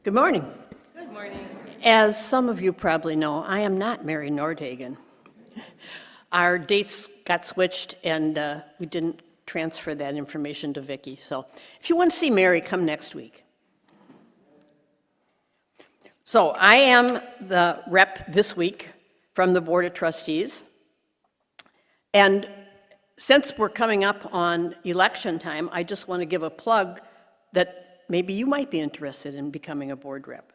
Good morning. Good morning. As some of you probably know, I am not Mary Nordhagen. Our dates got switched and we didn't transfer that information to Vicki. So if you want to see Mary, come next week. So I am the rep this week from the Board of Trustees. And since we're coming up on election time, I just want to give a plug that maybe you might be interested in becoming a board rep.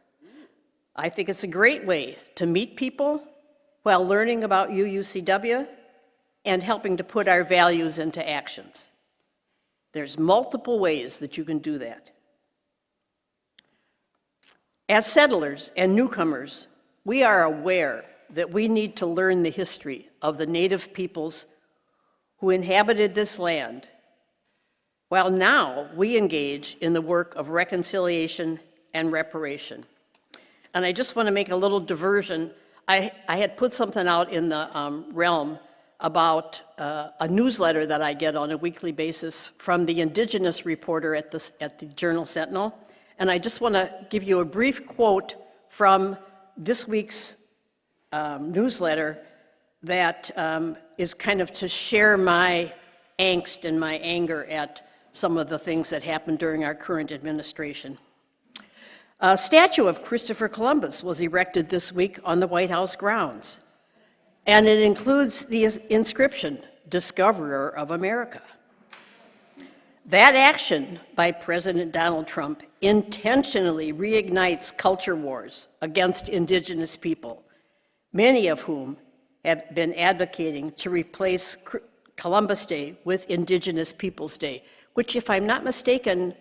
I think it's a great way to meet people while learning about UUCW and helping to put our values into actions. There's multiple ways that you can do that. As settlers and newcomers, we are aware that we need to learn the history of the native peoples who inhabited this land, while now we engage in the work of reconciliation and reparation. And I just want to make a little diversion. I had put something out in the realm about a newsletter that I get on a weekly basis from the Indigenous reporter at the Journal Sentinel. And I just want to give you a brief quote from this week's newsletter that is kind of to share my angst and my anger at some of the things that happened during our current administration. A statue of Christopher Columbus was erected this week on the White House grounds, and it includes the inscription, "Discoverer of America." That action by President Donald Trump intentionally reignites culture wars against Indigenous people, many of whom have been advocating to replace Columbus Day with Indigenous Peoples Day, which, if I'm not mistaken,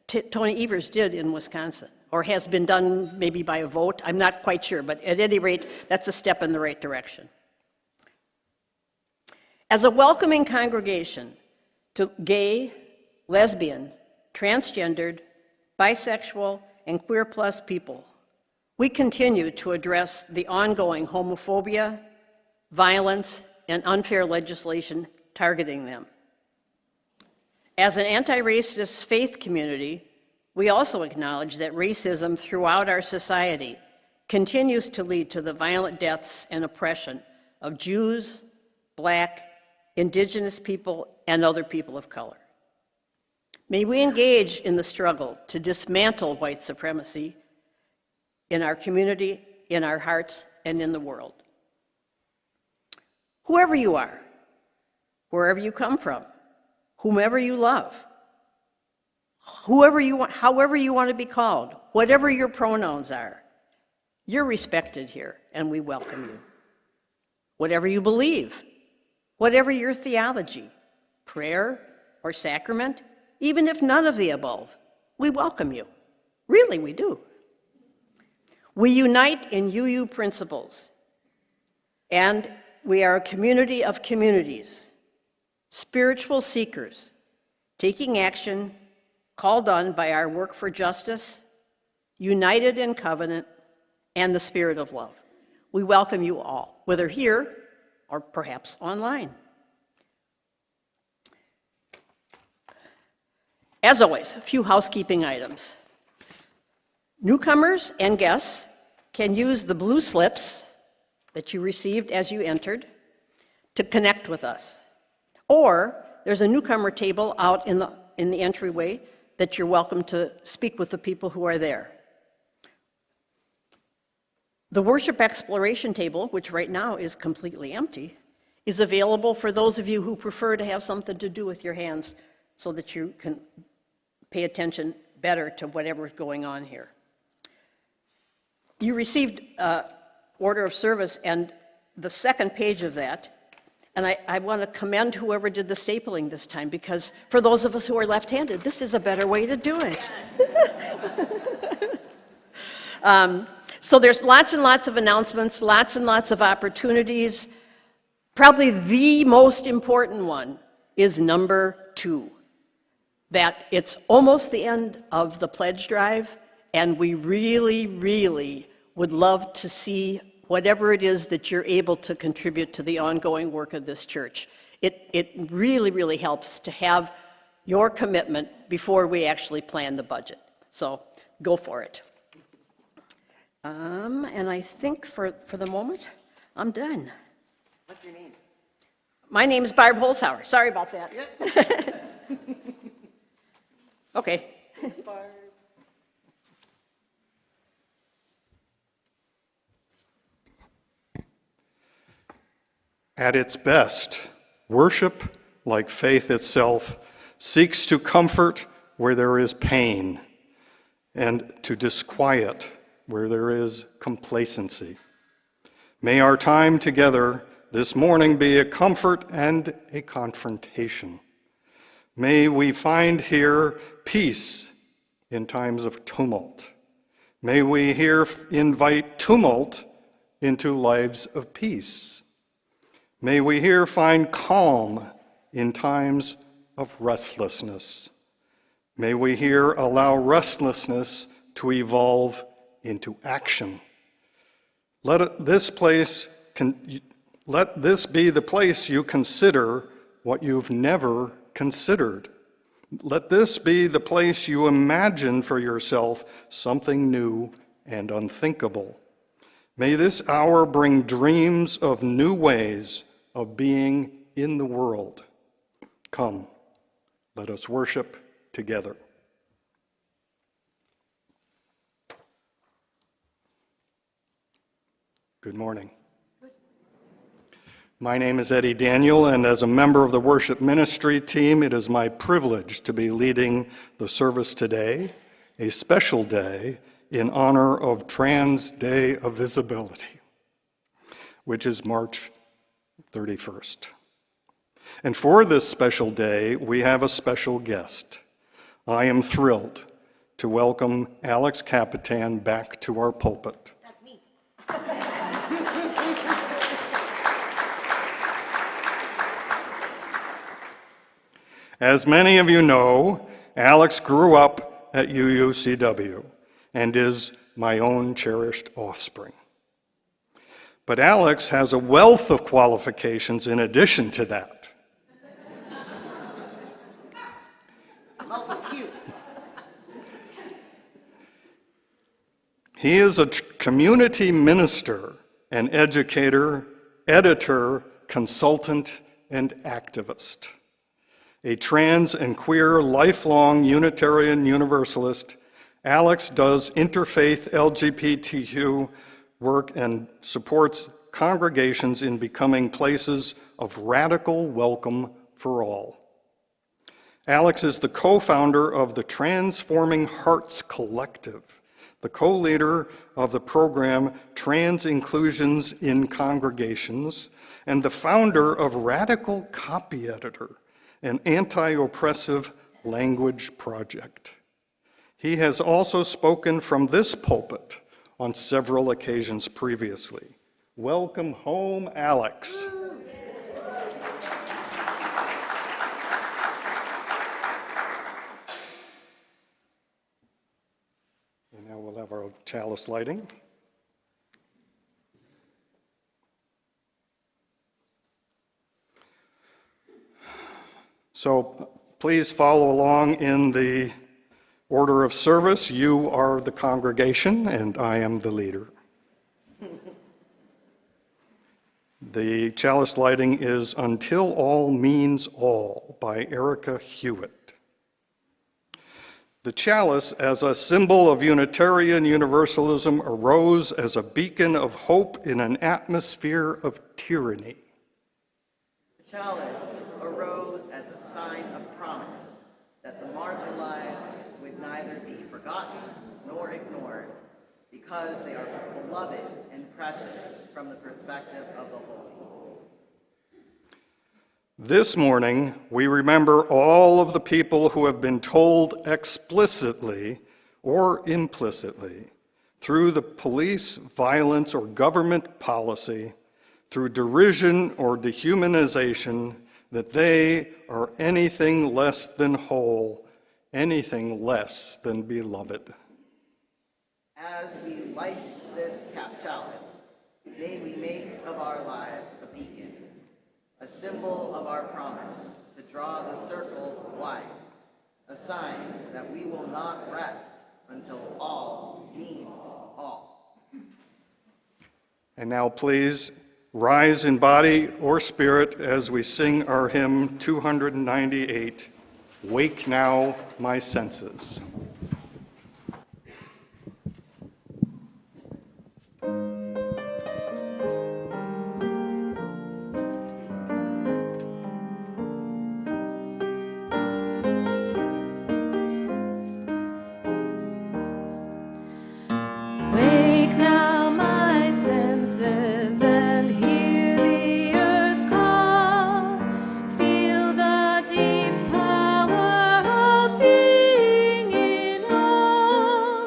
Tony Evers did in Wisconsin, or has been done maybe by a vote. I'm not quite sure, but at any rate, that's a step in the right direction. As a welcoming congregation to gay, lesbian, transgendered, bisexual, and queer plus people, we continue to address the ongoing homophobia, violence, and unfair legislation targeting them. As an anti-racist faith community, we also acknowledge that racism throughout our society continues to lead to the violent deaths and oppression of Jews, Black, Indigenous people, and other people of color. May we engage in the struggle to dismantle white supremacy in our community, in our hearts, and in the world. Whoever you are, wherever you come from, whomever you love, however you want to be called, whatever your pronouns are, you're respected here, and we welcome you. Whatever you believe, whatever your theology, prayer, or sacrament, even if none of the above, we welcome you. Really, we do. We unite in UU principles, and we are a community of communities, spiritual seekers, taking action called on by our work for justice, united in covenant, and the spirit of love. We welcome you all, whether here or perhaps online. As always, a few housekeeping items. Newcomers and guests can use the blue slips that you received as you entered to connect with us. Or there's a newcomer table out in the entryway that you're welcome to speak with the people who are there. The worship exploration table, which right now is completely empty, is available for those of you who prefer to have something to do with your hands so that you can pay attention better to whatever's going on here. You received order of service and the second page of that, and I want to commend whoever did the stapling this time, because for those of us who are left-handed, this is a better way to do it. Yes. So there's lots and lots of announcements, lots and lots of opportunities. Probably the most important one is number 2, that it's almost the end of the pledge drive, and we really, really would love to see whatever it is that you're able to contribute to the ongoing work of this church. It really, really helps to have your commitment before we actually plan the budget. So go for it. And I think for the moment, I'm done. What's your name? My name is Barb Holzhauer. Sorry about that. Yep. Okay. Thanks, Barb. At its best, worship, like faith itself, seeks to comfort where there is pain and to disquiet where there is complacency. May our time together this morning be a comfort and a confrontation. May we find here peace in times of tumult. May we here invite tumult into lives of peace. May we here find calm in times of restlessness. May we here allow restlessness to evolve into action. Let this be the place you consider what you've never considered. Let this be the place you imagine for yourself something new and unthinkable. May this hour bring dreams of new ways of being in the world. Come, let us worship together. Good morning. My name is Eddie Daniel, and as a member of the worship ministry team, it is my privilege to be leading the service today, a special day in honor of Trans Day of Visibility, which is March 31st. And for this special day, we have a special guest. I am thrilled to welcome Alex Kapitan back to our pulpit. That's me. As many of you know, Alex grew up at UUCW and is my own cherished offspring. But Alex has a wealth of qualifications in addition to that. I'm also cute. He is a community minister, an educator, editor, consultant, and activist. A trans and queer lifelong Unitarian Universalist, Alex does interfaith LGBTQ work and supports congregations in becoming places of radical welcome for all. Alex is the co-founder of the Transforming Hearts Collective, the co-leader of the program Trans Inclusions in Congregations, and the founder of Radical Copyeditor, an anti-oppressive language project. He has also spoken from this pulpit on several occasions previously. Welcome home, Alex. And now we'll have our chalice lighting. So please follow along in the order of service. You are the congregation, and I am the leader. The chalice lighting is Until All Means All by Erica Hewitt. The chalice, as a symbol of Unitarian Universalism, arose as a beacon of hope in an atmosphere of tyranny. The chalice arose as a sign of promise that the marginalized would neither be forgotten nor ignored because they are beloved and precious from the perspective of the holy. This morning, we remember all of the people who have been told explicitly or implicitly through the police, violence, or government policy, through derision or dehumanization, that they are anything less than whole, anything less than beloved. As we light this chalice, may we make of our lives a beacon, a symbol of our promise to draw the circle wide, a sign that we will not rest until all means all. And now please rise in body or spirit as we sing our hymn 298, Wake Now My Senses. Wake now my senses and hear the earth call. Feel the deep power of being in all.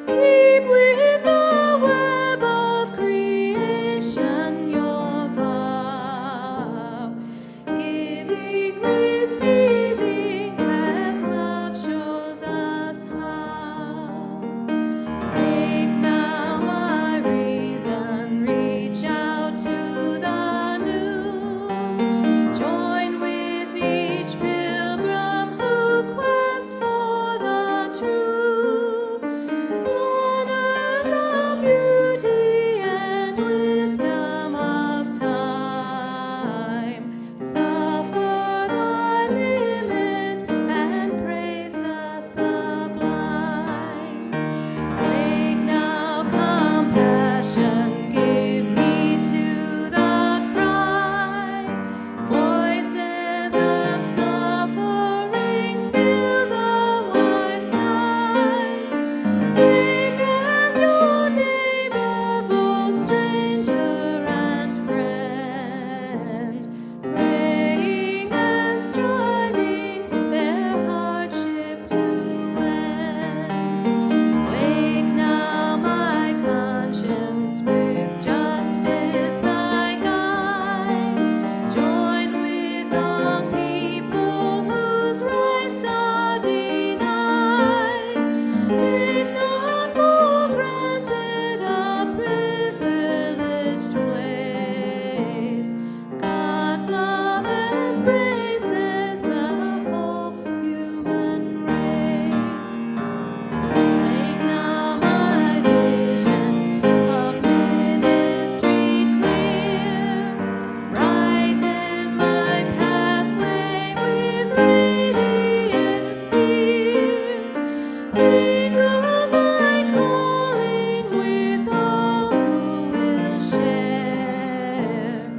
Keep with the web of creation your vow. Giving, receiving as love shows us how. Wake now my reason, reach out to the new. Join with each pilgrim who quests for the true. Honor the beauty and wisdom of time. Suffer thy limit and praise the sublime. Wake now compassion, give heed to the cry. Voices of suffering fill the wide sky. Take as your neighbor both stranger and friend, praying and striving their hardship to end. Wake now my conscience with justice thy guide. Join with all people whose rights are denied. Take not for granted a privileged place. God's love embraces the whole human race. Wake now my vision of ministry clear. Brighten my pathway with radiance here. Mingle my calling with all who will share.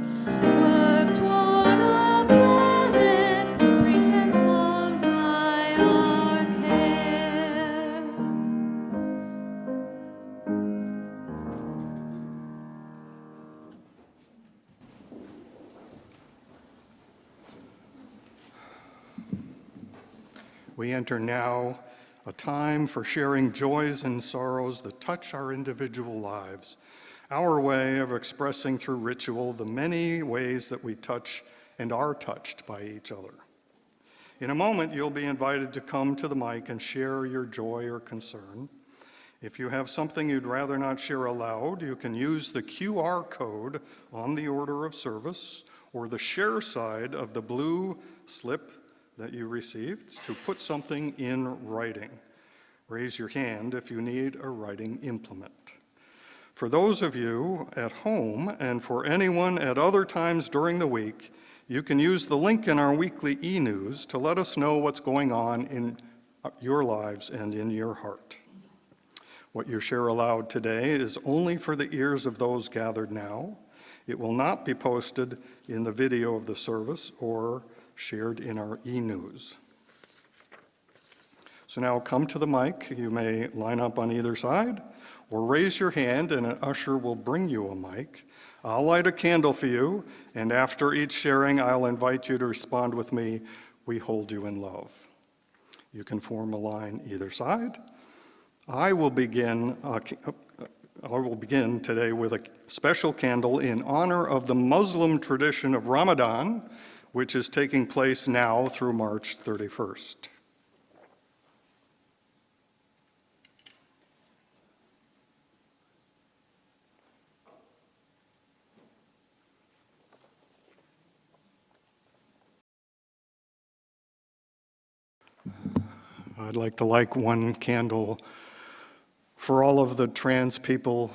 Work toward a planet transformed by our care. We enter now a time for sharing joys and sorrows that touch our individual lives, our way of expressing through ritual the many ways that we touch and are touched by each other. In a moment, you'll be invited to come to the mic and share your joy or concern. If you have something you'd rather not share aloud, you can use the QR code on the order of service or the share side of the blue slip that you received to put something in writing. Raise your hand if you need a writing implement. For those of you at home and for anyone at other times during the week, you can use the link in our weekly e-news to let us know what's going on in your lives and in your heart. What you share aloud today is only for the ears of those gathered now. It will not be posted in the video of the service or shared in our e-news. So now come to the mic. You may line up on either side or raise your hand and an usher will bring you a mic. I'll light a candle for you, and after each sharing, I'll invite you to respond with me, "We hold you in love." You can form a line either side. I will begin today with a special candle in honor of the Muslim tradition of Ramadan, which is taking place now through March 31st. I'd like to light one candle for all of the trans people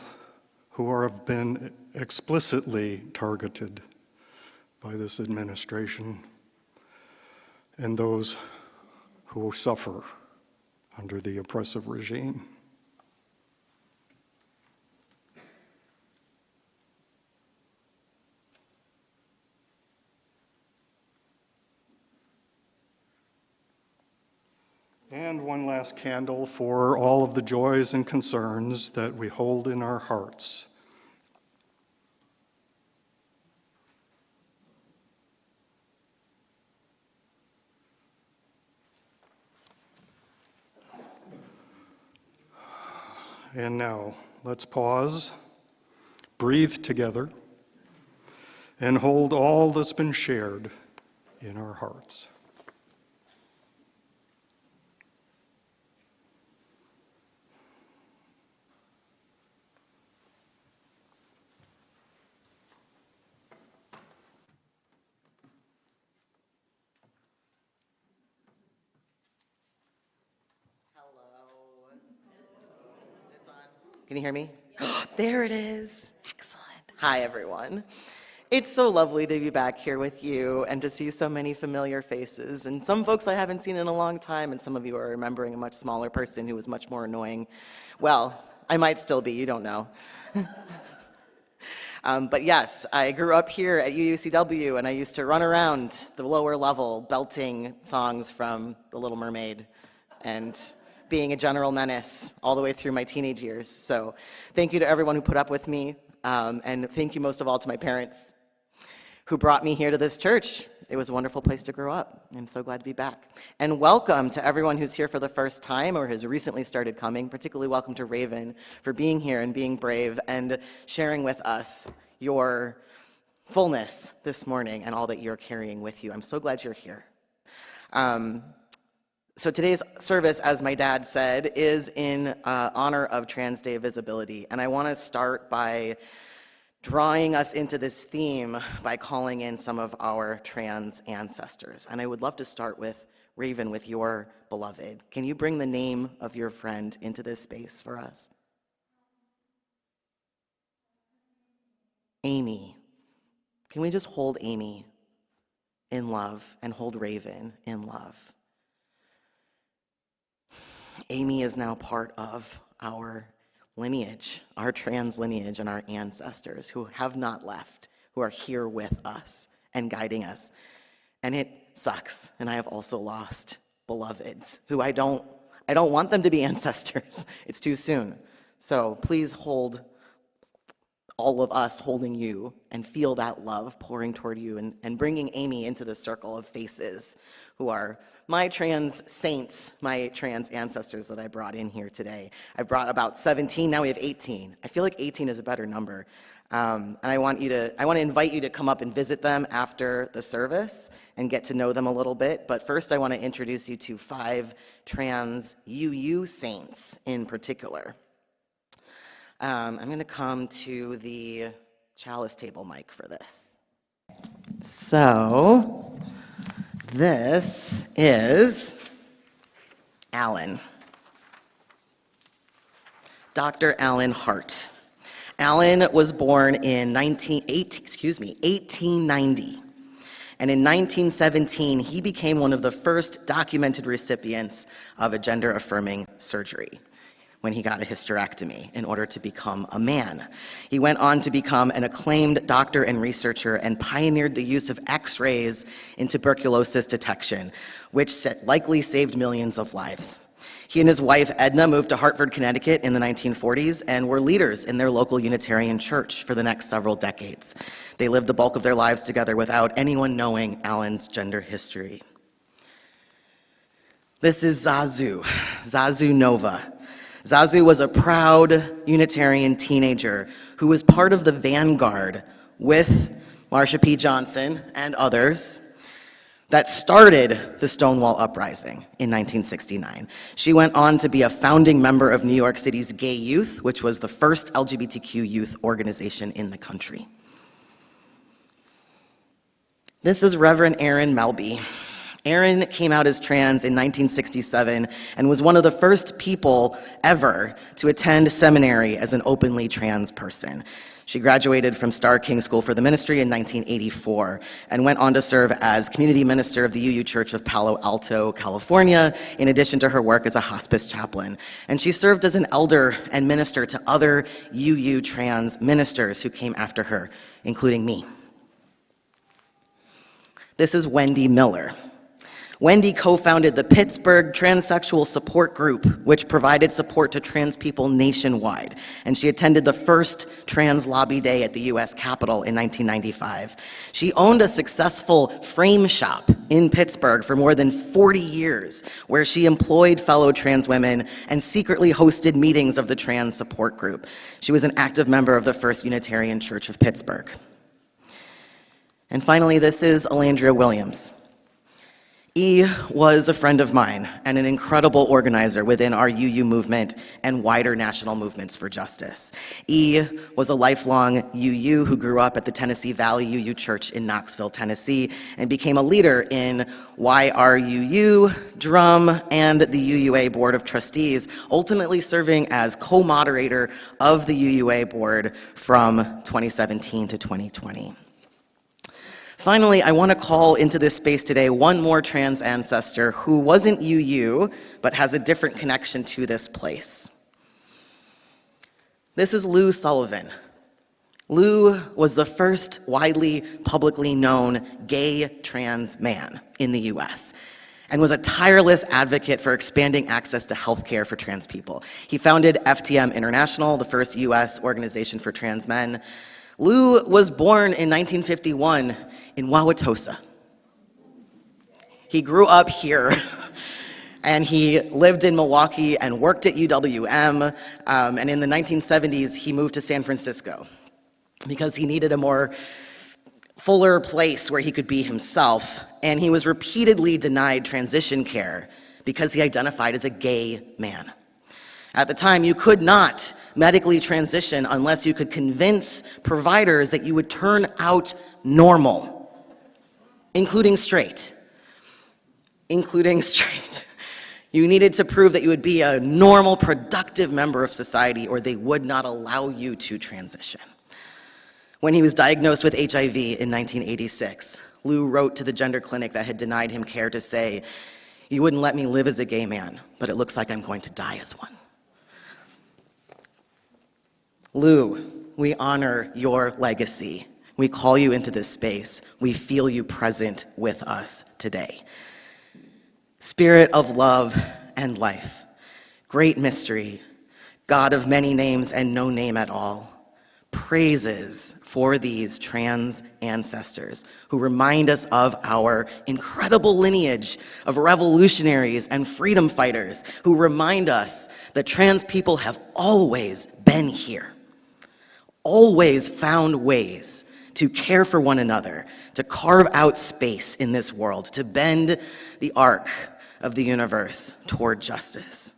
who have been explicitly targeted by this administration and those who suffer under the oppressive regime. And one last candle for all of the joys and concerns that we hold in our hearts. And now, let's pause, breathe together, and hold all that's been shared in our hearts. Can you hear me? There it is. Excellent. Hi, everyone. It's so lovely to be back here with you and to see so many familiar faces, and some folks I haven't seen in a long time, and some of you are remembering a much smaller person who was much more annoying. Well, I might still be, you don't know. But yes, I grew up here at UUCW, and I used to run around the lower level belting songs from The Little Mermaid and being a general menace all the way through my teenage years. So thank you to everyone who put up with me, and thank you most of all to my parents who brought me here to this church. It was a wonderful place to grow up. I'm so glad to be back. And welcome to everyone who's here for the first time or has recently started coming, particularly welcome to Raven for being here and being brave and sharing with us your fullness this morning and all that you're carrying with you. I'm so glad you're here. So today's service, as my dad said, is in honor of Trans Day Visibility. And I want to start by drawing us into this theme by calling in some of our trans ancestors. And I would love to start with Raven, with your beloved. Can you bring the name of your friend into this space for us? Amy. Can we just hold Amy in love and hold Raven in love? Amy is now part of our lineage, our trans lineage, and our ancestors who have not left, who are here with us and guiding us. And it sucks, and I have also lost beloveds who I don't want them to be ancestors. It's too soon. So please hold all of us holding you and feel that love pouring toward you and bringing Amy into the circle of faces who are my trans saints, my trans ancestors that I brought in here today. I brought about 17, now we have 18. I feel like 18 is a better number. And I want to invite you to come up and visit them after the service and get to know them a little bit. But first I want to introduce you to 5 trans UU saints in particular. I'm going to come to the chalice table mic for this. So, this is Alan. Dr. Alan Hart. Alan was born in 1890. And in 1917, he became one of the first documented recipients of a gender-affirming surgery when he got a hysterectomy in order to become a man. He went on to become an acclaimed doctor and researcher and pioneered the use of X-rays in tuberculosis detection, which likely saved millions of lives. He and his wife, Edna, moved to Hartford, Connecticut in the 1940s and were leaders in their local Unitarian church for the next several decades. They lived the bulk of their lives together without anyone knowing Alan's gender history. This is Zazu, Zazu Nova. Zazu was a proud Unitarian teenager who was part of the vanguard with Marsha P. Johnson and others that started the Stonewall Uprising in 1969. She went on to be a founding member of New York City's Gay Youth, which was the first LGBTQ youth organization in the country. This is Reverend Aaron Melby. Aaron came out as trans in 1967 and was one of the first people ever to attend seminary as an openly trans person. She graduated from Starr King School for the Ministry in 1984 and went on to serve as community minister of the UU Church of Palo Alto, California, in addition to her work as a hospice chaplain. And she served as an elder and minister to other UU trans ministers who came after her, including me. This is Wendy Miller. Wendy co-founded the Pittsburgh Transsexual Support Group, which provided support to trans people nationwide. And she attended the first Trans Lobby Day at the US Capitol in 1995. She owned a successful frame shop in Pittsburgh for more than 40 years, where she employed fellow trans women and secretly hosted meetings of the trans support group. She was an active member of the First Unitarian Church of Pittsburgh. And finally, this is Alandria Williams. E was a friend of mine and an incredible organizer within our UU movement and wider national movements for justice. E was a lifelong UU who grew up at the Tennessee Valley UU Church in Knoxville, Tennessee, and became a leader in YRUU, Drum, and the UUA Board of Trustees, ultimately serving as co-moderator of the UUA board from 2017 to 2020. Finally, I want to call into this space today one more trans ancestor who wasn't UU, but has a different connection to this place. This is Lou Sullivan. Lou was the first widely, publicly known gay trans man in the US and was a tireless advocate for expanding access to healthcare for trans people. He founded FTM International, the first US organization for trans men. Lou was born in 1951 in Wauwatosa. He grew up here and he lived in Milwaukee and worked at UWM, and in the 1970s he moved to San Francisco because he needed a more fuller place where he could be himself, and he was repeatedly denied transition care because he identified as a gay man. At the time, you could not medically transition unless you could convince providers that you would turn out normal. Including straight. You needed to prove that you would be a normal, productive member of society, or they would not allow you to transition. When he was diagnosed with HIV in 1986, Lou wrote to the gender clinic that had denied him care to say, "You wouldn't let me live as a gay man, but it looks like I'm going to die as one." Lou, we honor your legacy. We call you into this space. We feel you present with us today. Spirit of love and life, great mystery, God of many names and no name at all, praises for these trans ancestors who remind us of our incredible lineage of revolutionaries and freedom fighters, who remind us that trans people have always been here, always found ways to care for one another, to carve out space in this world, to bend the arc of the universe toward justice.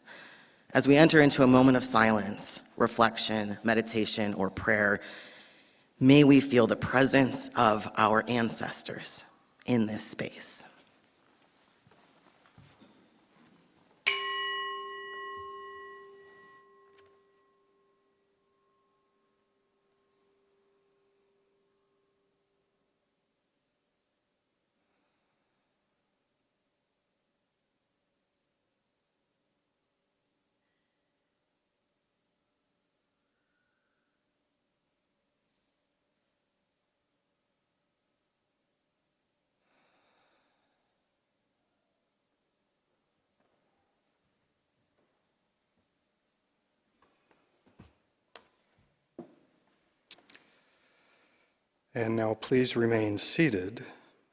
As we enter into a moment of silence, reflection, meditation, or prayer, may we feel the presence of our ancestors in this space. And now please remain seated,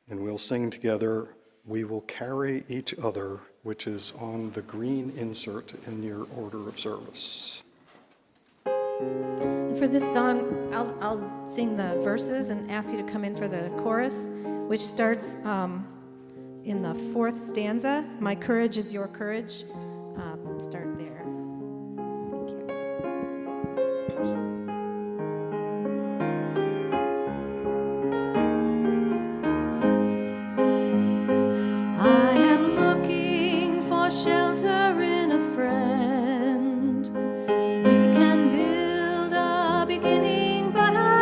and we'll sing together, "We Will Carry Each Other," which is on the green insert in your order of service. For this song, I'll sing the verses and ask you to come in for the chorus, which starts in the fourth stanza. My courage is your courage. Start there. Thank you. I am looking for shelter in a friend. We can build a beginning, but I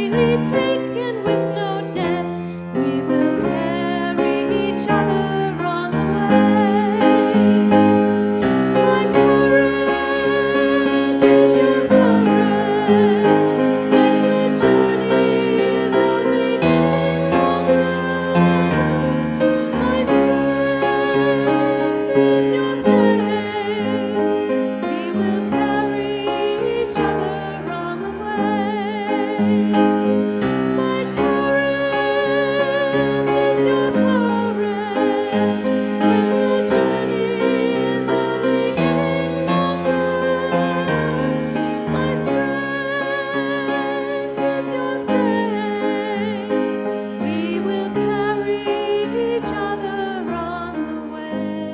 freely taken with no debt. We will carry each other on the way. My courage is your courage when the journey is only getting longer. My strength is your strength. We will carry each other on the way. My courage is your courage when the journey is only getting longer. My strength is your strength. We will carry each other on the way.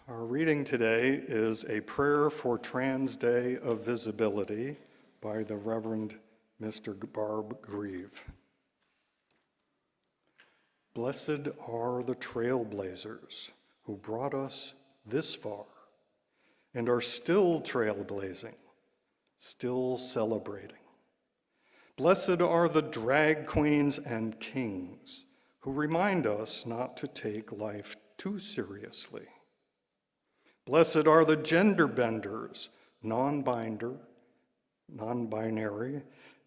Our reading today is a prayer for Trans Day of Visibility by the Reverend Mr. Barb Grieve. Blessed are the trailblazers who brought us this far and are still trailblazing, still celebrating. Blessed are the drag queens and kings who remind us not to take life too seriously. Blessed are the gender benders, non-binary,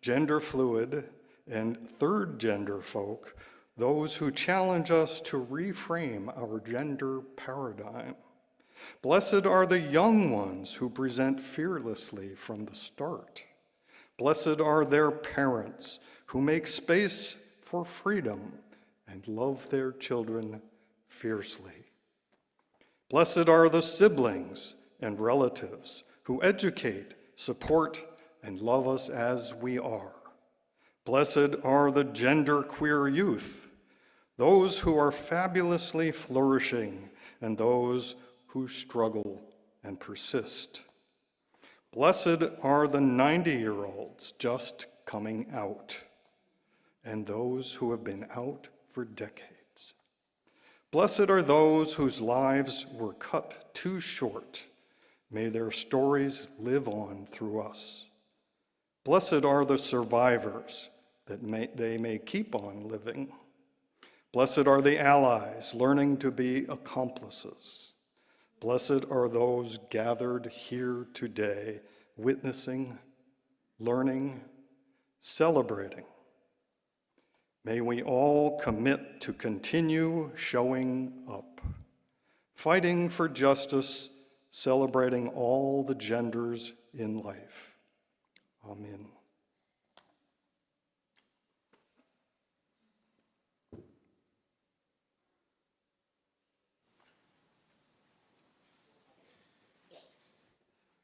gender fluid, and third gender folk, those who challenge us to reframe our gender paradigm. Blessed are the young ones who present fearlessly from the start. Blessed are their parents who make space for freedom and love their children fiercely. Blessed are the siblings and relatives who educate, support, and love us as we are. Blessed are the genderqueer youth, those who are fabulously flourishing and those who struggle and persist. Blessed are the 90-year-olds just coming out and those who have been out for decades. Blessed are those whose lives were cut too short. May their stories live on through us. Blessed are the survivors that they may keep on living. Blessed are the allies learning to be accomplices. Blessed are those gathered here today, witnessing, learning, celebrating. May we all commit to continue showing up, fighting for justice, celebrating all the genders in life. Amen.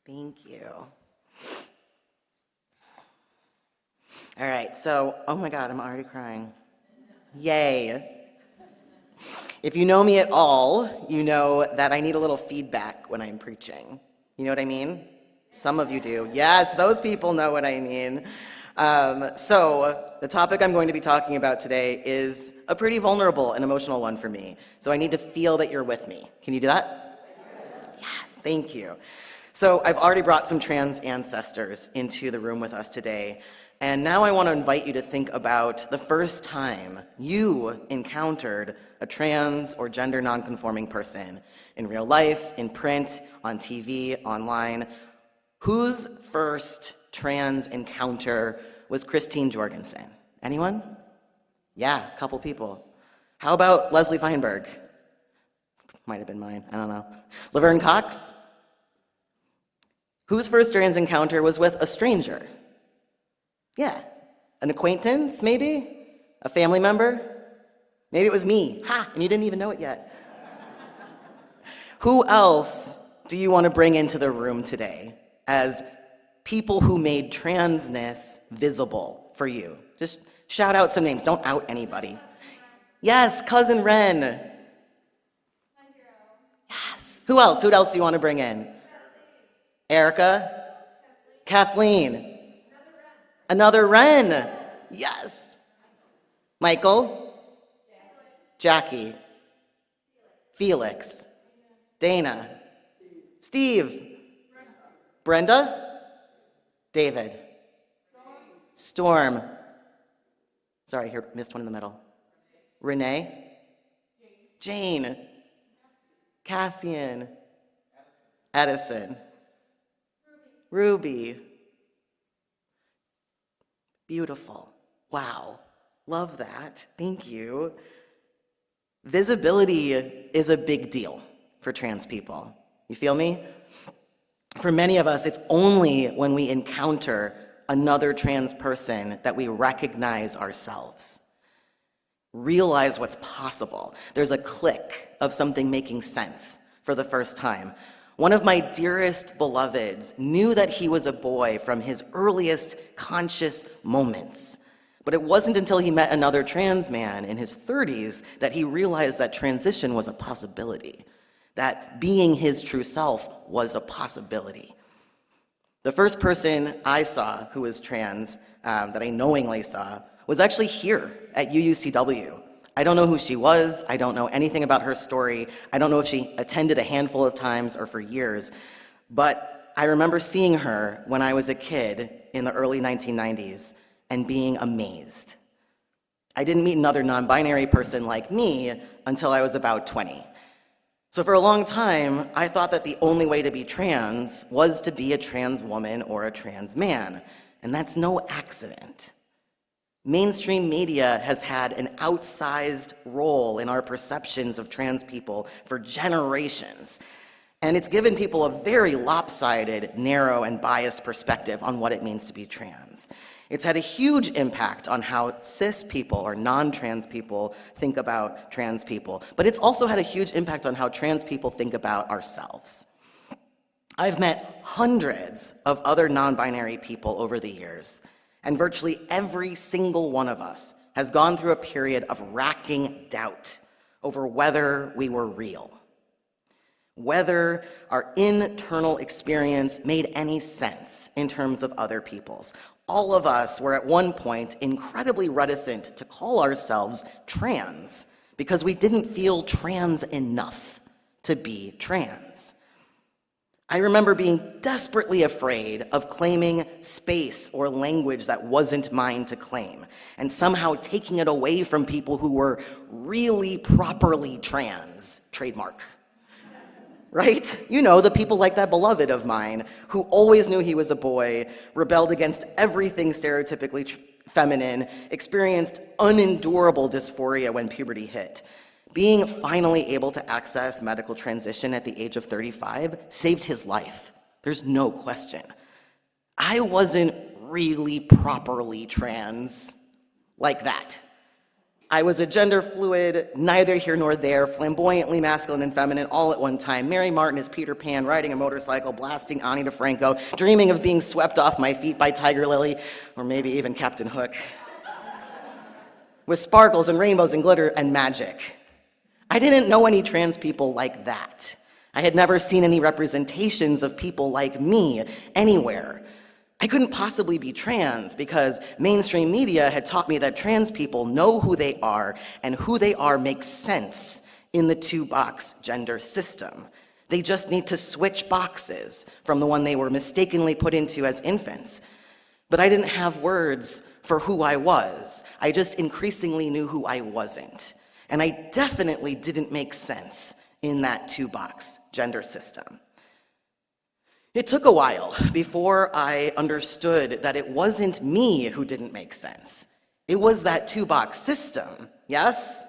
Thank you. All right, so, oh my God, I'm already crying. Yay. If you know me at all, you know that I need a little feedback when I'm preaching. You know what I mean? Some of you do. Yes, those people know what I mean. So the topic I'm going to be talking about today is a pretty vulnerable and emotional one for me. So I need to feel that you're with me. Can you do that? Yes, thank you. So I've already brought some trans ancestors into the room with us today. And now I want to invite you to think about the first time you encountered a trans or gender nonconforming person in real life, in print, on TV, online. Whose first trans encounter was Christine Jorgensen? Anyone? Yeah, a couple people. How about Leslie Feinberg? Might have been mine, I don't know. Laverne Cox? Whose first trans encounter was with a stranger? Yeah, an acquaintance, maybe? A family member? Maybe it was me. Ha, and you didn't even know it yet. Who else do you want to bring into the room today as people who made transness visible for you? Just shout out some names. Don't out anybody. Yes, Cousin Ren. Yes. Who else? Who else do you want to bring in? Erica? Kathleen? Another Ren. Yes. Michael? Jackie. Felix, Dana, Steve, Brenda, David, Storm. Sorry, here, missed one in the middle. Renee, Jane, Cassian, Edison, Ruby. Beautiful. Wow. Love that. Thank you. Visibility is a big deal for trans people. You feel me? For many of us, it's only when we encounter another trans person that we recognize ourselves, realize what's possible. There's a click of something making sense for the first time. One of my dearest beloveds knew that he was a boy from his earliest conscious moments. But it wasn't until he met another trans man in his 30s that he realized that transition was a possibility, that being his true self was a possibility. The first person I saw who was trans, that I knowingly saw, was actually here at UUCW. I don't know who she was. I don't know anything about her story. I don't know if she attended a handful of times or for years. But I remember seeing her when I was a kid in the early 1990s and being amazed. I didn't meet another non-binary person like me until I was about 20. So for a long time, I thought that the only way to be trans was to be a trans woman or a trans man. And that's no accident. Mainstream media has had an outsized role in our perceptions of trans people for generations. And it's given people a very lopsided, narrow, and biased perspective on what it means to be trans. It's had a huge impact on how cis people or non-trans people think about trans people, but it's also had a huge impact on how trans people think about ourselves. I've met hundreds of other non-binary people over the years, and virtually every single one of us has gone through a period of racking doubt over whether we were real, whether our internal experience made any sense in terms of other people's. All of us were at one point incredibly reticent to call ourselves trans because we didn't feel trans enough to be trans. I remember being desperately afraid of claiming space or language that wasn't mine to claim, and somehow taking it away from people who were really properly trans, trademark. Right? You know, the people like that beloved of mine who always knew he was a boy, rebelled against everything stereotypically feminine, experienced unendurable dysphoria when puberty hit. Being finally able to access medical transition at the age of 35 saved his life. There's no question. I wasn't really properly trans like that. I was a gender fluid, neither here nor there, flamboyantly masculine and feminine all at one time. Mary Martin as Peter Pan, riding a motorcycle, blasting Ani DeFranco, dreaming of being swept off my feet by Tiger Lily, or maybe even Captain Hook. With sparkles and rainbows and glitter and magic. I didn't know any trans people like that. I had never seen any representations of people like me anywhere. I couldn't possibly be trans because mainstream media had taught me that trans people know who they are, and who they are makes sense in the two-box gender system. They just need to switch boxes from the one they were mistakenly put into as infants. But I didn't have words for who I was. I just increasingly knew who I wasn't. And I definitely didn't make sense in that two-box gender system. It took a while before I understood that it wasn't me who didn't make sense. It was that two-box system, yes?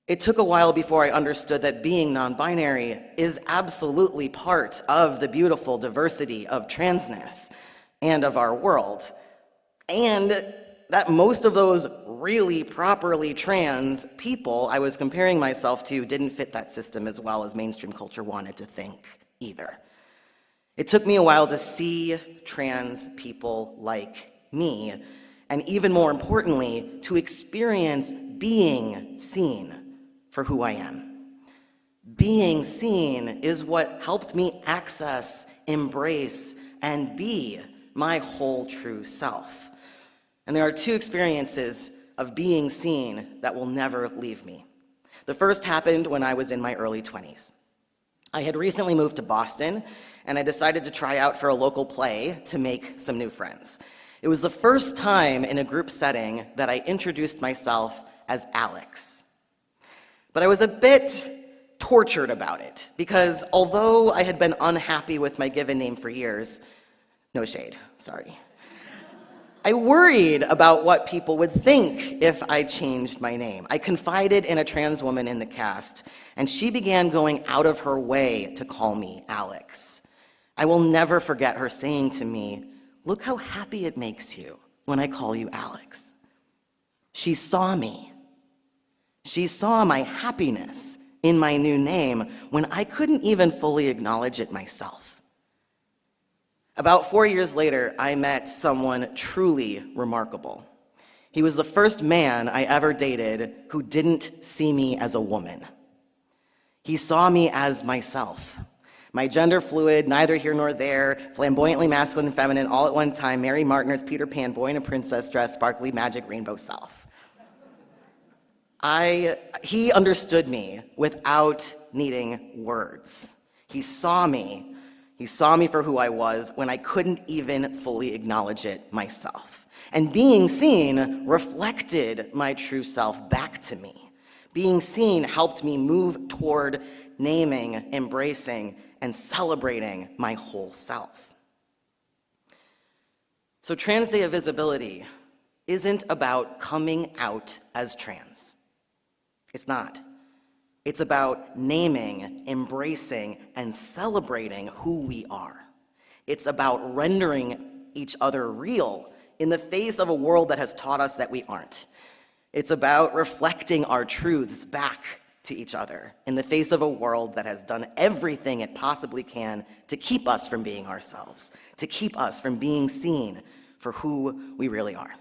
It took a while before I understood that being non-binary is absolutely part of the beautiful diversity of transness and of our world. And that most of those really properly trans people I was comparing myself to didn't fit that system as well as mainstream culture wanted to think either. It took me a while to see trans people like me, and even more importantly, to experience being seen for who I am. Being seen is what helped me access, embrace, and be my whole true self. And there are two experiences of being seen that will never leave me. The first happened when I was in my early 20s. I had recently moved to Boston, and I decided to try out for a local play to make some new friends. It was the first time in a group setting that I introduced myself as Alex. But I was a bit tortured about it, because although I had been unhappy with my given name for years, no shade, sorry, I worried about what people would think if I changed my name. I confided in a trans woman in the cast, and she began going out of her way to call me Alex. I will never forget her saying to me, "Look how happy it makes you when I call you Alex." She saw me. She saw my happiness in my new name when I couldn't even fully acknowledge it myself. About 4 years later, I met someone truly remarkable. He was the first man I ever dated who didn't see me as a woman. He saw me as myself. My gender fluid, neither here nor there, flamboyantly masculine and feminine, all at one time, Mary Martiner's Peter Pan, boy in a princess dress, sparkly magic rainbow self. He understood me without needing words. He saw me for who I was when I couldn't even fully acknowledge it myself. And being seen reflected my true self back to me. Being seen helped me move toward naming, embracing, and celebrating my whole self. So Trans Day of Visibility isn't about coming out as trans. It's not. It's about naming, embracing, and celebrating who we are. It's about rendering each other real in the face of a world that has taught us that we aren't. It's about reflecting our truths back to each other in the face of a world that has done everything it possibly can to keep us from being ourselves, to keep us from being seen for who we really are.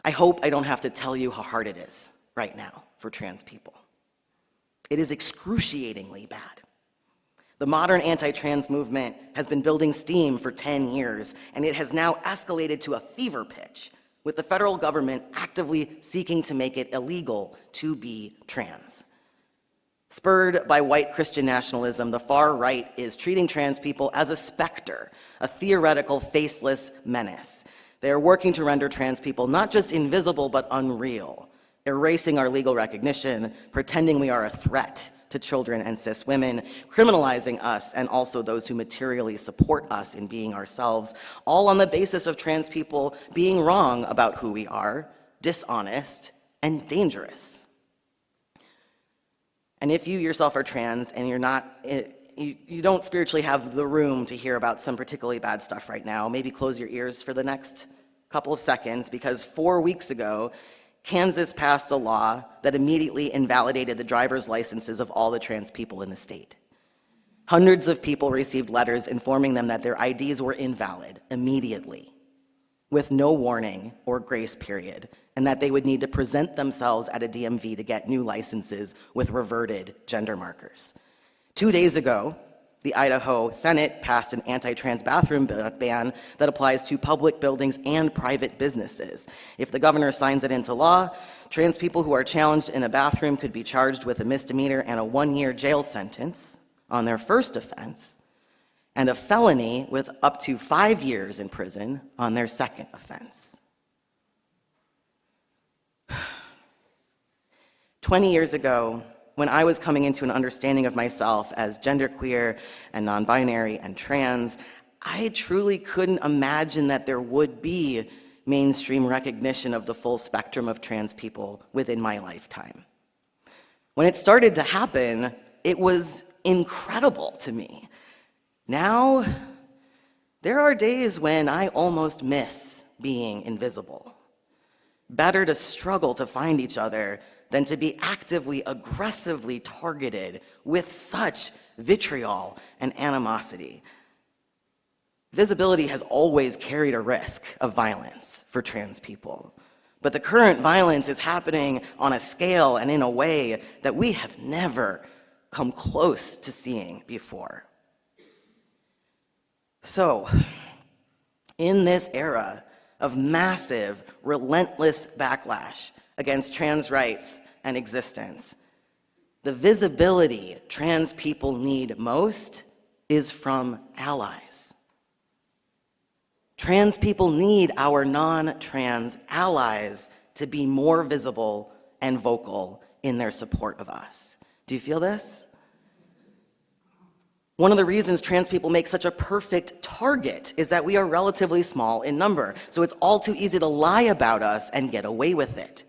I hope I don't have to tell you how hard it is right now for trans people. It is excruciatingly bad. The modern anti-trans movement has been building steam for 10 years, and it has now escalated to a fever pitch, with the federal government actively seeking to make it illegal to be trans. Spurred by white Christian nationalism, the far right is treating trans people as a specter, a theoretical, faceless menace. They are working to render trans people not just invisible, but unreal, erasing our legal recognition, pretending we are a threat to children and cis women, criminalizing us and also those who materially support us in being ourselves, all on the basis of trans people being wrong about who we are, dishonest, and dangerous. And if you yourself are trans and you don't spiritually have the room to hear about some particularly bad stuff right now, maybe close your ears for the next couple of seconds, because 4 weeks ago, Kansas passed a law that immediately invalidated the driver's licenses of all the trans people in the state. Hundreds of people received letters informing them that their IDs were invalid immediately, with no warning or grace period, and that they would need to present themselves at a DMV to get new licenses with reverted gender markers. 2 days ago, the Idaho Senate passed an anti-trans bathroom ban that applies to public buildings and private businesses. If the governor signs it into law, trans people who are challenged in a bathroom could be charged with a misdemeanor and a 1-year jail sentence on their first offense, and a felony with up to 5 years in prison on their second offense. 20 years ago, when I was coming into an understanding of myself as genderqueer and non-binary and trans, I truly couldn't imagine that there would be mainstream recognition of the full spectrum of trans people within my lifetime. When it started to happen, it was incredible to me. Now, there are days when I almost miss being invisible. Better to struggle to find each other than to be actively, aggressively targeted with such vitriol and animosity. Visibility has always carried a risk of violence for trans people, but the current violence is happening on a scale and in a way that we have never come close to seeing before. So, in this era of massive, relentless backlash against trans rights and existence, the visibility trans people need most is from allies. Trans people need our non-trans allies to be more visible and vocal in their support of us. Do you feel this? One of the reasons trans people make such a perfect target is that we are relatively small in number, so it's all too easy to lie about us and get away with it.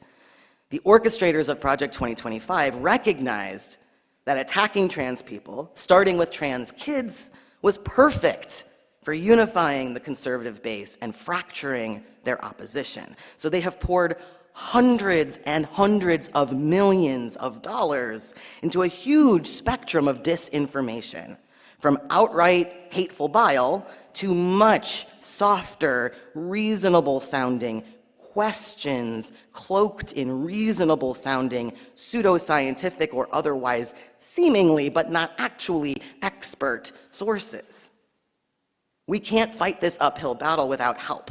The orchestrators of Project 2025 recognized that attacking trans people, starting with trans kids, was perfect for unifying the conservative base and fracturing their opposition. So they have poured hundreds and hundreds of millions of dollars into a huge spectrum of disinformation, from outright hateful bile to much softer, reasonable-sounding questions cloaked in reasonable-sounding, pseudoscientific or otherwise seemingly but not actually expert sources. We can't fight this uphill battle without help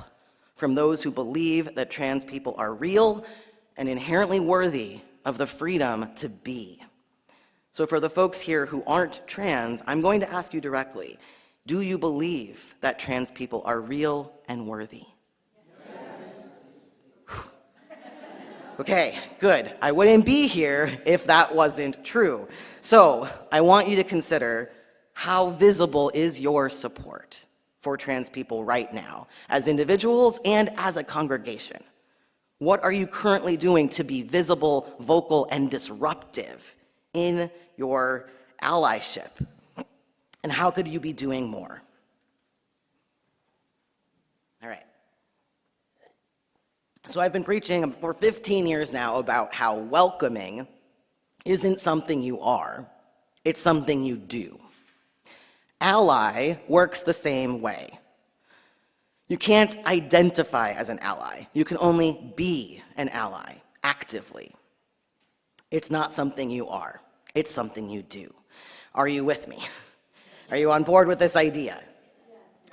from those who believe that trans people are real and inherently worthy of the freedom to be. So for the folks here who aren't trans, I'm going to ask you directly, do you believe that trans people are real and worthy? Yes. Okay, good. I wouldn't be here if that wasn't true. So I want you to consider, how visible is your support for trans people right now, as individuals and as a congregation? What are you currently doing to be visible, vocal, and disruptive in your allyship? And how could you be doing more? All right. So I've been preaching for 15 years now about how welcoming isn't something you are, it's something you do. Ally works the same way. You can't identify as an ally. You can only be an ally actively. It's not something you are. It's something you do. Are you with me? Are you on board with this idea?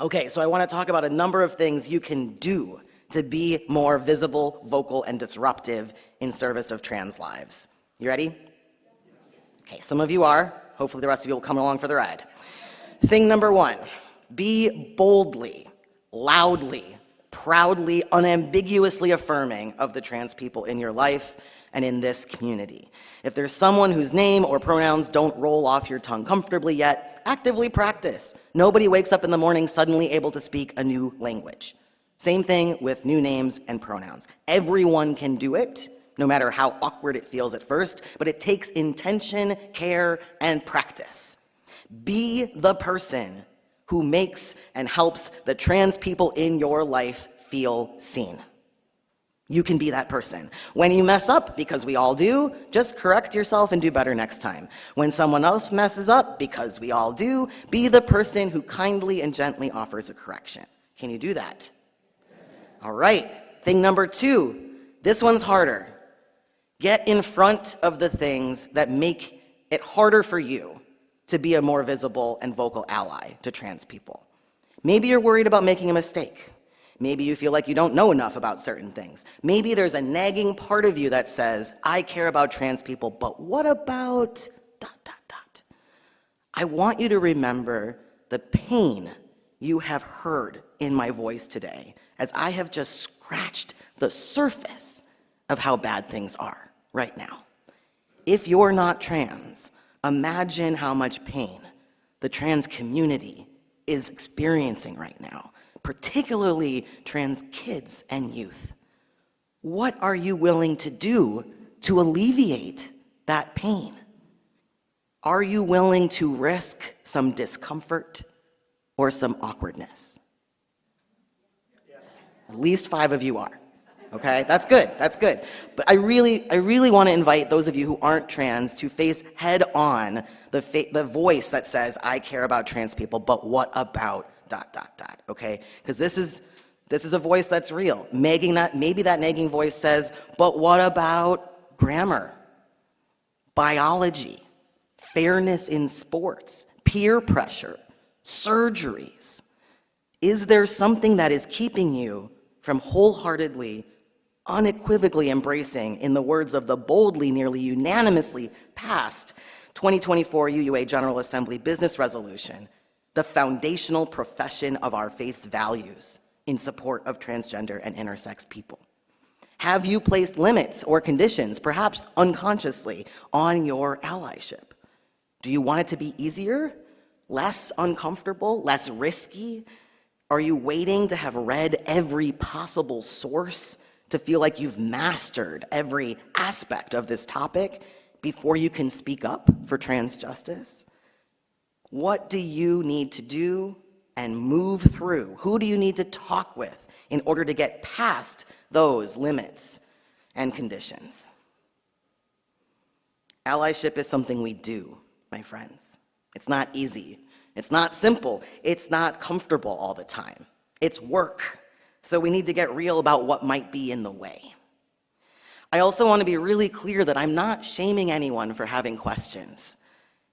Okay, so I want to talk about a number of things you can do to be more visible, vocal, and disruptive in service of trans lives. You ready? Okay, some of you are. Hopefully the rest of you will come along for the ride. Thing number one, be boldly, loudly, proudly, unambiguously affirming of the trans people in your life and in this community. If there's someone whose name or pronouns don't roll off your tongue comfortably yet, actively practice. Nobody wakes up in the morning suddenly able to speak a new language. Same thing with new names and pronouns. Everyone can do it, no matter how awkward it feels at first, but it takes intention, care, and practice. Be the person who makes and helps the trans people in your life feel seen. You can be that person. When you mess up, because we all do, just correct yourself and do better next time. When someone else messes up, because we all do, be the person who kindly and gently offers a correction. Can you do that? All right, thing number two, this one's harder. Get in front of the things that make it harder for you to be a more visible and vocal ally to trans people. Maybe you're worried about making a mistake. Maybe you feel like you don't know enough about certain things. Maybe there's a nagging part of you that says, I care about trans people, but what about ... I want you to remember the pain you have heard in my voice today, as I have just scratched the surface of how bad things are right now. If you're not trans, imagine how much pain the trans community is experiencing right now, particularly trans kids and youth. What are you willing to do to alleviate that pain? Are you willing to risk some discomfort or some awkwardness? At least 5 of you are. Okay, that's good, that's good. But I really want to invite those of you who aren't trans to face head on the voice that says, I care about trans people, but what about ... okay? Because this is a voice that's real. Maybe that nagging voice says, but what about grammar, biology, fairness in sports, peer pressure, surgeries? Is there something that is keeping you from wholeheartedly unequivocally embracing, in the words of the boldly, nearly unanimously passed 2024 UUA General Assembly Business Resolution, the foundational profession of our faith's values in support of transgender and intersex people? Have you placed limits or conditions, perhaps unconsciously, on your allyship? Do you want it to be easier, less uncomfortable, less risky? Are you waiting to have read every possible source to feel like you've mastered every aspect of this topic before you can speak up for trans justice? What do you need to do and move through? Who do you need to talk with in order to get past those limits and conditions? Allyship is something we do, my friends. It's not easy. It's not simple. It's not comfortable all the time. It's work. So we need to get real about what might be in the way. I also want to be really clear that I'm not shaming anyone for having questions.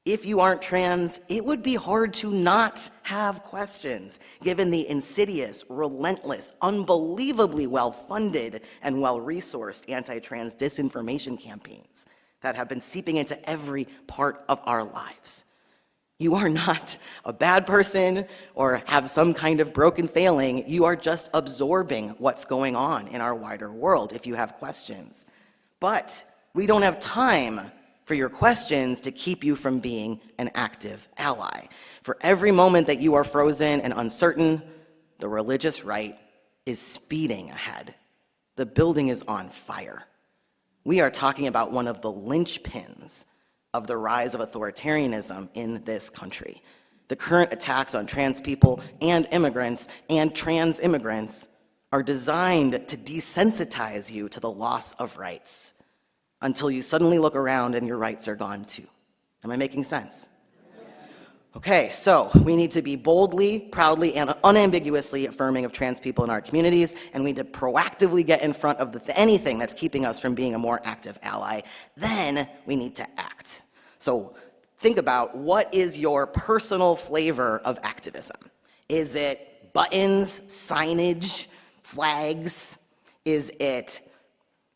If you aren't trans, it would be hard to not have questions, given the insidious, relentless, unbelievably well-funded and well-resourced anti-trans disinformation campaigns that have been seeping into every part of our lives. You are not a bad person or have some kind of broken failing. You are just absorbing what's going on in our wider world if you have questions. But we don't have time for your questions to keep you from being an active ally. For every moment that you are frozen and uncertain, the religious right is speeding ahead. The building is on fire. We are talking about one of the linchpins of the rise of authoritarianism in this country. The current attacks on trans people and immigrants and trans immigrants are designed to desensitize you to the loss of rights until you suddenly look around and your rights are gone too. Am I making sense? Okay, so we need to be boldly, proudly, and unambiguously affirming of trans people in our communities, and we need to proactively get in front of anything that's keeping us from being a more active ally. Then we need to act. So think about, what is your personal flavor of activism? Is it buttons, signage, flags? Is it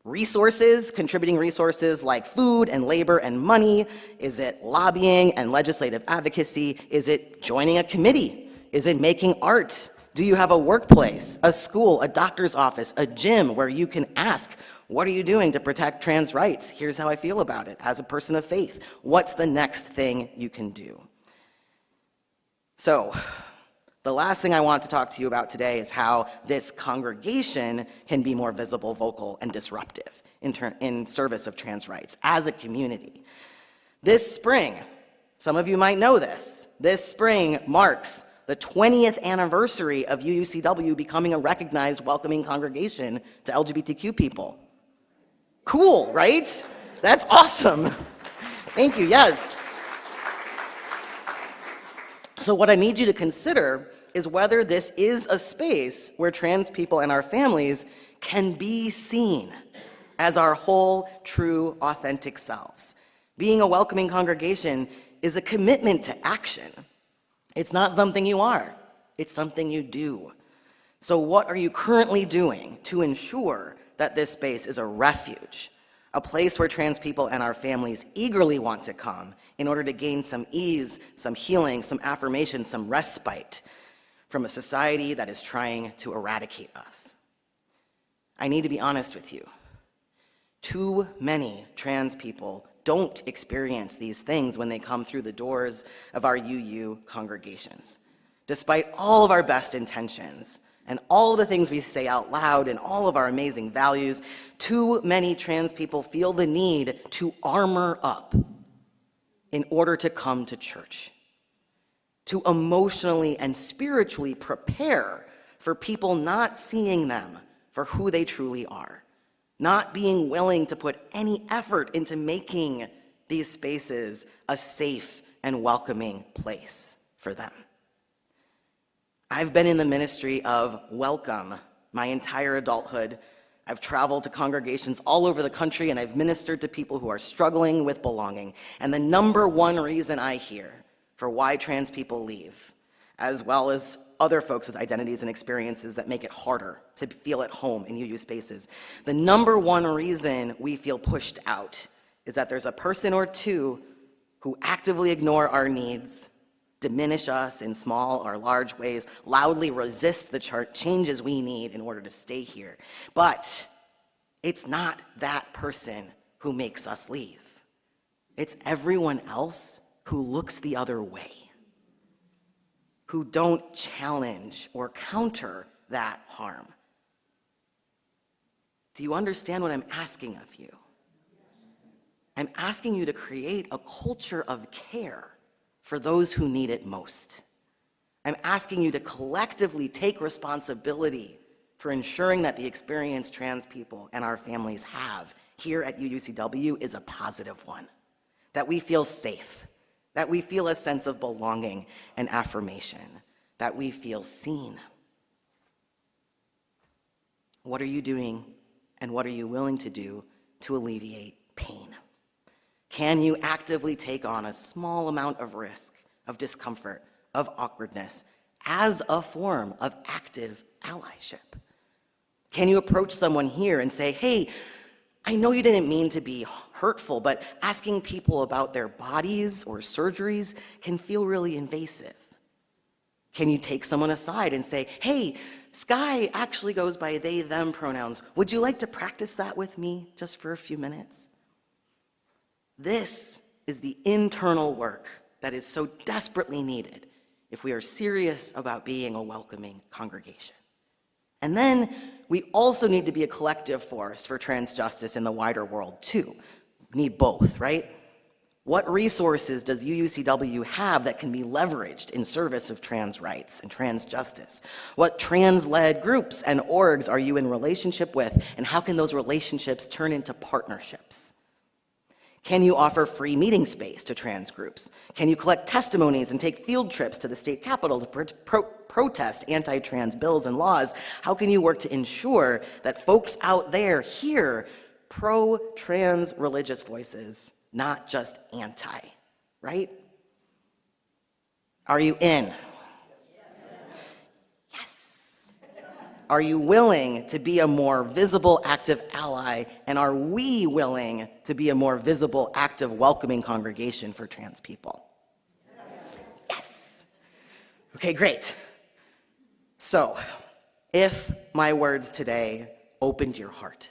resources, contributing resources like food and labor and money? Is it lobbying and legislative advocacy? Is it joining a committee? Is it making art? Do you have a workplace, a school, a doctor's office, a gym where you can ask, what are you doing to protect trans rights? Here's how I feel about it as a person of faith. What's the next thing you can do? So, the last thing I want to talk to you about today is how this congregation can be more visible, vocal, and disruptive in service of trans rights as a community. This spring, some of you might know this spring marks the 20th anniversary of UUCW becoming a recognized welcoming congregation to LGBTQ people. Cool, right? That's awesome. Thank you, yes. So what I need you to consider is whether this is a space where trans people and our families can be seen as our whole, true, authentic selves. Being a welcoming congregation is a commitment to action. It's not something you are, it's something you do. So what are you currently doing to ensure that this space is a refuge, a place where trans people and our families eagerly want to come in order to gain some ease, some healing, some affirmation, some respite from a society that is trying to eradicate us? I need to be honest with you. Too many trans people don't experience these things when they come through the doors of our UU congregations. Despite all of our best intentions and all the things we say out loud and all of our amazing values, too many trans people feel the need to armor up in order to come to church, to emotionally and spiritually prepare for people not seeing them for who they truly are, not being willing to put any effort into making these spaces a safe and welcoming place for them. I've been in the ministry of welcome my entire adulthood. I've traveled to congregations all over the country, and I've ministered to people who are struggling with belonging. And the number one reason I hear for why trans people leave as well as other folks with identities and experiences that make it harder to feel at home in UU spaces. The number one reason we feel pushed out is that there's a person or two who actively ignore our needs, diminish us in small or large ways, loudly resist the changes we need in order to stay here. But it's not that person who makes us leave. It's everyone else who looks the other way, who don't challenge or counter that harm. Do you understand what I'm asking of you? I'm asking you to create a culture of care for those who need it most. I'm asking you to collectively take responsibility for ensuring that the experience trans people and our families have here at UUCW is a positive one, that we feel safe, that we feel a sense of belonging and affirmation, that we feel seen. What are you doing and what are you willing to do to alleviate pain? Can you actively take on a small amount of risk, of discomfort, of awkwardness as a form of active allyship? Can you approach someone here and say, hey, I know you didn't mean to be hurtful, but asking people about their bodies or surgeries can feel really invasive? Can you take someone aside and say, hey, Sky actually goes by they, them pronouns. Would you like to practice that with me just for a few minutes? This is the internal work that is so desperately needed if we are serious about being a welcoming congregation. And then we also need to be a collective force for trans justice in the wider world too. We need both, right? What resources does UUCW have that can be leveraged in service of trans rights and trans justice? What trans-led groups and orgs are you in relationship with, and how can those relationships turn into partnerships? Can you offer free meeting space to trans groups? Can you collect testimonies and take field trips to the state capitol to protest anti-trans bills and laws? How can you work to ensure that folks out there hear pro-trans religious voices, not just anti, right? Are you in? Yes. Are you willing to be a more visible, active ally? And are we willing to be a more visible, active, welcoming congregation for trans people? Yes. Okay, great. So, if my words today opened your heart,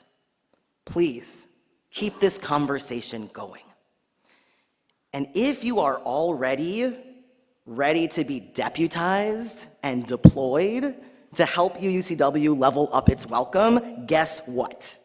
please keep this conversation going. And if you are already ready to be deputized and deployed to help UUCW level up its welcome, guess what?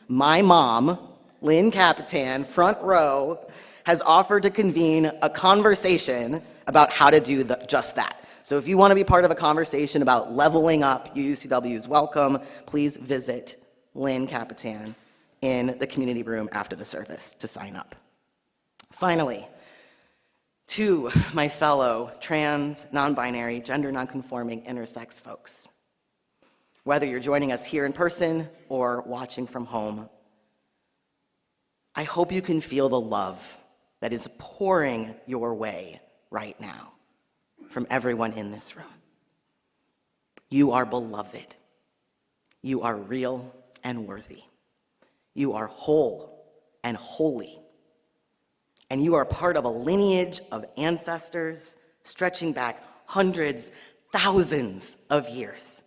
My mom, Lynn Kapitan, front row, has offered to convene a conversation about how to do just that. So if you want to be part of a conversation about leveling up UUCW's welcome, please visit Lynn Kapitan in the community room after the service to sign up. Finally, to my fellow trans, non-binary, gender non-conforming, intersex folks, whether you're joining us here in person or watching from home, I hope you can feel the love that is pouring your way right now from everyone in this room. You are beloved. You are real and worthy. You are whole and holy. And you are part of a lineage of ancestors stretching back hundreds, thousands of years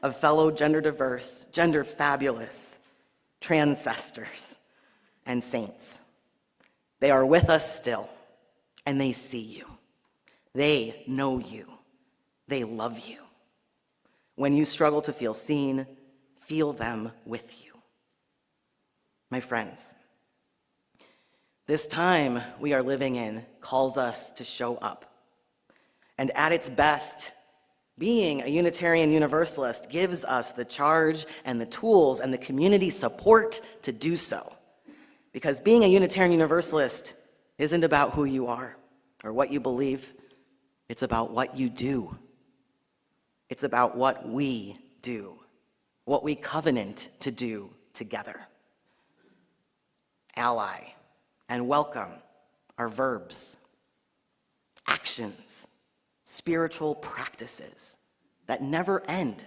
of fellow gender diverse, gender fabulous, transcestors, and saints. They are with us still, and they see you. They know you. They love you. When you struggle to feel seen, feel them with you. My friends, this time we are living in calls us to show up. And at its best, being a Unitarian Universalist gives us the charge and the tools and the community support to do so. Because being a Unitarian Universalist isn't about who you are or what you believe. It's about what you do. It's about what we do, what we covenant to do together. Ally and welcome are verbs. Actions spiritual practices that never end.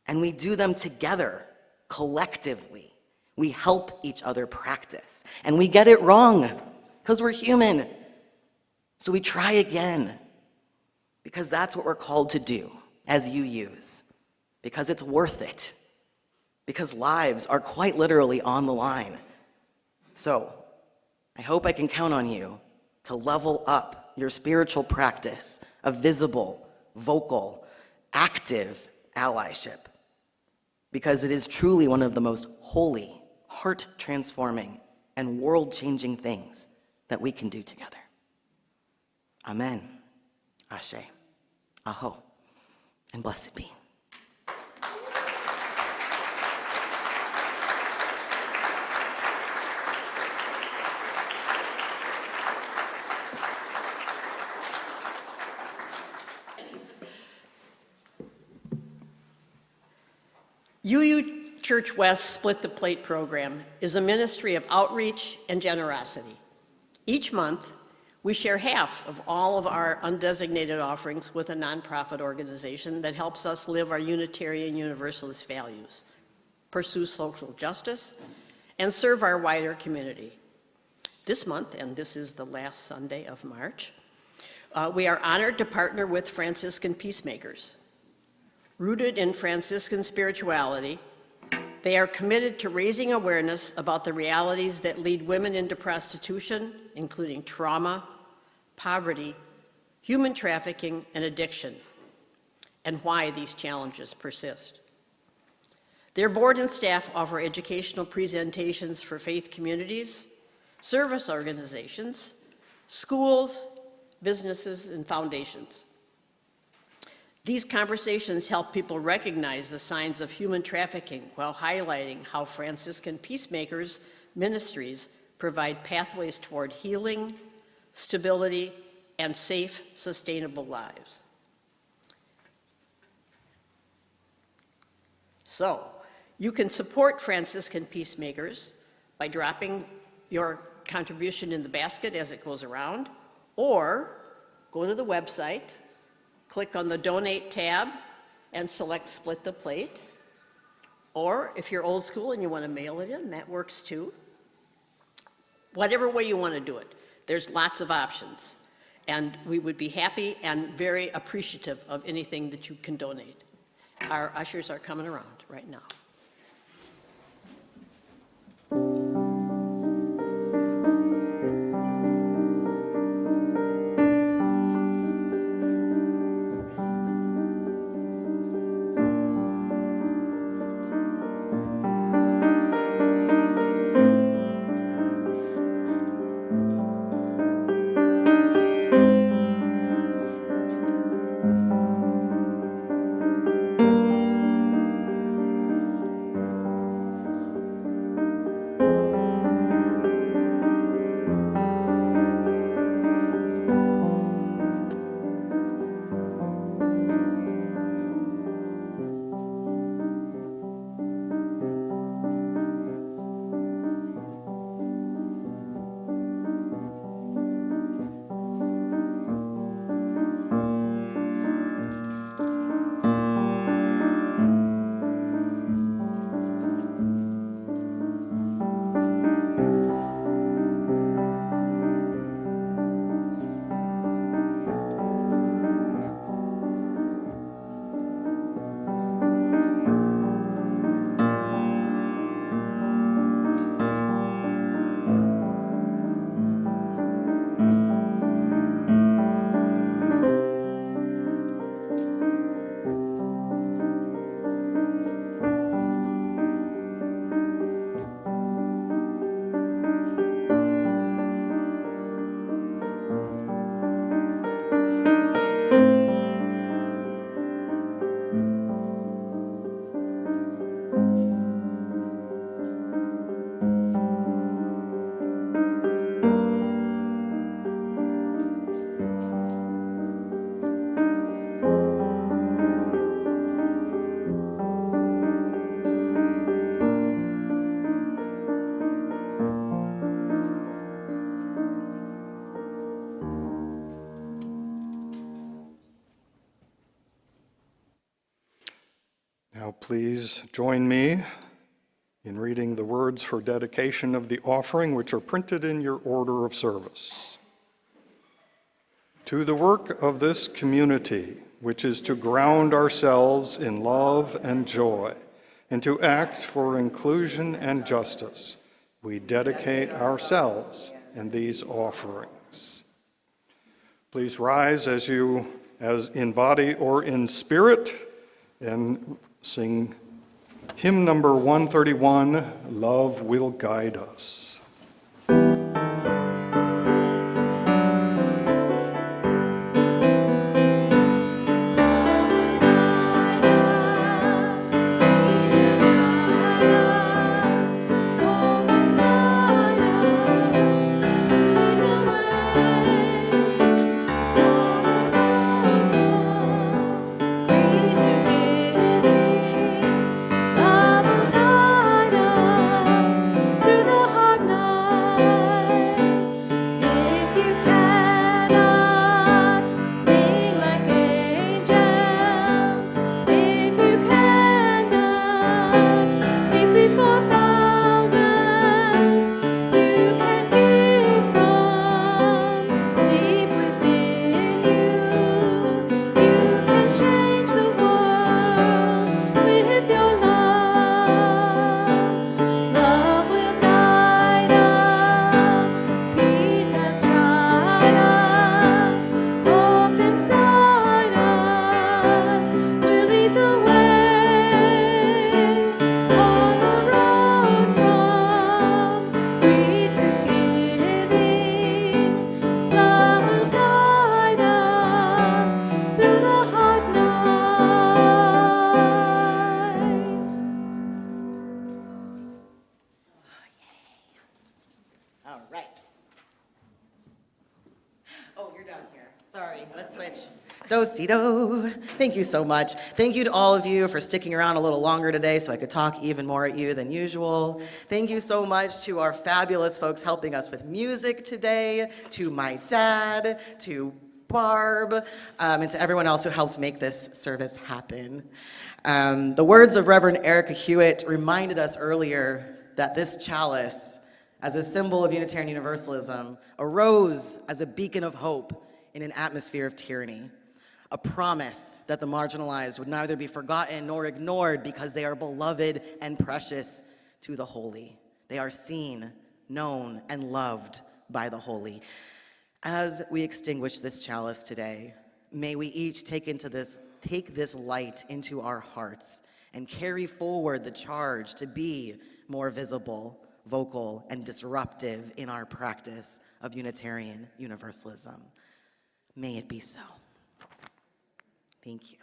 And we do them together, collectively. We help each other practice. And we get it wrong, because we're human. So we try again, because that's what we're called to do as UUs, because it's worth it, because lives are quite literally on the line. So I hope I can count on you to level up your spiritual practice of visible, vocal, active allyship, because it is truly one of the most holy, heart-transforming, and world-changing things that we can do together. Amen, Ashe, Aho, and blessed be. UU Church West Split the Plate program is a ministry of outreach and generosity. Each month, we share half of all of our undesignated offerings with a nonprofit organization that helps us live our Unitarian Universalist values, pursue social justice, and serve our wider community. This month, and this is the last Sunday of March, we are honored to partner with Franciscan peacemakers. Rooted in Franciscan spirituality, they are committed to raising awareness about the realities that lead women into prostitution, including trauma, poverty, human trafficking, and addiction, and why these challenges persist. Their board and staff offer educational presentations for faith communities, service organizations, schools, businesses, and foundations. These conversations help people recognize the signs of human trafficking while highlighting how Franciscan peacemakers ministries provide pathways toward healing, stability, and safe, sustainable lives. So, you can support Franciscan peacemakers by dropping your contribution in the basket as it goes around, or go to the website, click on the Donate tab, and select Split the Plate. Or if you're old school and you want to mail it in, that works too. Whatever way you want to do it, there's lots of options. And we would be happy and very appreciative of anything that you can donate. Our ushers are coming around right now. Please join me in reading the words for dedication of the offering, which are printed in your order of service. To the work of this community, which is to ground ourselves in love and joy, and to act for inclusion and justice, we dedicate ourselves in these offerings. Please rise as in body or in spirit, and sing hymn number 131, Love Will Guide Us. All right. Oh, you're down here. Sorry, let's switch. Do-si-do. Thank you so much. Thank you to all of you for sticking around a little longer today so I could talk even more at you than usual. Thank you so much to our fabulous folks helping us with music today, to my dad, to Barb, and to everyone else who helped make this service happen. The words of Reverend Erica Hewitt reminded us earlier that this chalice, as a symbol of Unitarian Universalism, arose as a beacon of hope in an atmosphere of tyranny. A promise that the marginalized would neither be forgotten nor ignored because they are beloved and precious to the holy. They are seen, known, and loved by the holy. As we extinguish this chalice today, may we each take this light into our hearts and carry forward the charge to be more visible, vocal, and disruptive in our practice of Unitarian Universalism. May it be so. Thank you.